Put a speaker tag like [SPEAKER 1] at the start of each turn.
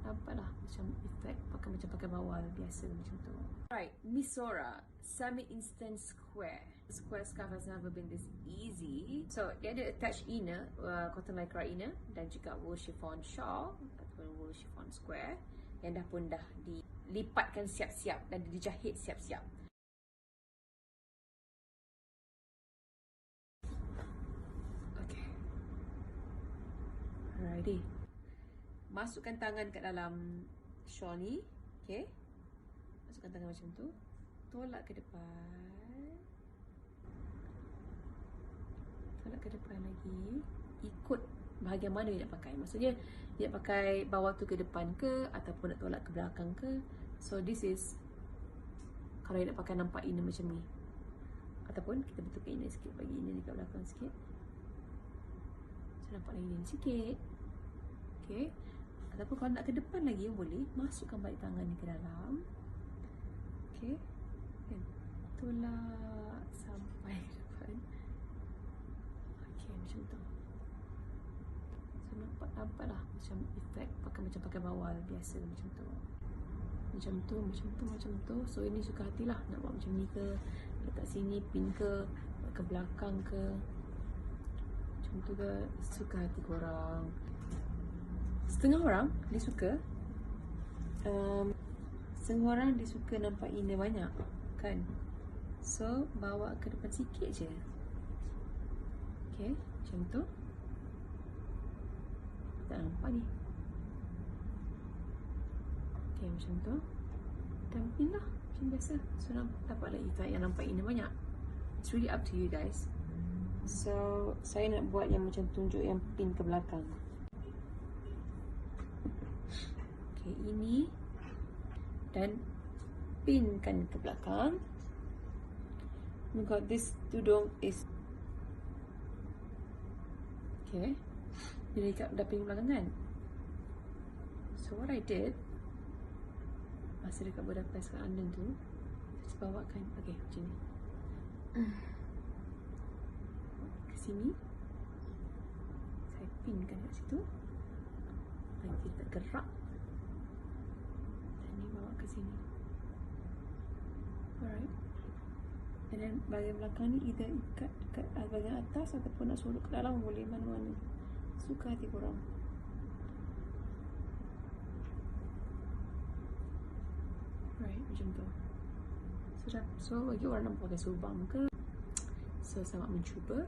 [SPEAKER 1] nampak lah macam efek macam pakai bawal biasa macam tu. Right, Misora semi-instant square. Square scarf has never been this easy. So dia ada attached inner, cotton lycra inner, dan juga wool chiffon shawl ataupun wool chiffon square yang dah dilipatkan siap-siap dan dijahit siap-siap. Okay, alrighty. Masukkan tangan kat dalam shawl ni, okay? Masukkan tangan macam tu, tolak ke depan, tolak ke depan lagi, ikut bahagian mana yang nak pakai. Maksudnya dia nak pakai bawah tu ke depan ke, ataupun nak tolak ke belakang ke. So this is kalau nak pakai nampak inner macam ni, ataupun kita betulkan inner sikit, bagi inner dekat belakang sikit, so nampak lagi inner sikit, okay. Ataupun kalau nak ke depan lagi boleh, masukkan balik tangan ni ke dalam, okay, kan, tolak sampai ke depan, okay, macam tu. So nampak lah macam efek macam pakai bawal biasa macam tu. Macam tu. So ini suka hatilah nak buat macam ni ke, letak sini pin ke, ke belakang ke, macam tu ke, suka hati korang. Setengah orang dia suka, setengah orang dia suka nampak inner banyak kan. So bawa ke depan sikit je, okay, macam tu. Tak nampak ni, okay, macam tu. Dan pin lah macam biasa. So dapatlah efek yang nampak inner banyak. It's really up to you guys. So saya nak buat yang macam tunjuk yang pin ke belakang. Okay, ini dan pinkan ke belakang. Oh God, this tudung is okay. Dia dah pin ke belakang kan. So what I did, masa dekat border press kat London tu, saya bawakan, okay, macam ni, ke sini, saya pinkan kat situ, nanti tak gerak, dan ni bawa ke sini. Alright, and then bahagian belakang ni either ikat kat bahagian atas ataupun nak solok ke dalam, boleh mana-mana, suka hati korang. Right, macam tu. So bagi orang nak pakai subang ke, so selamat mencuba.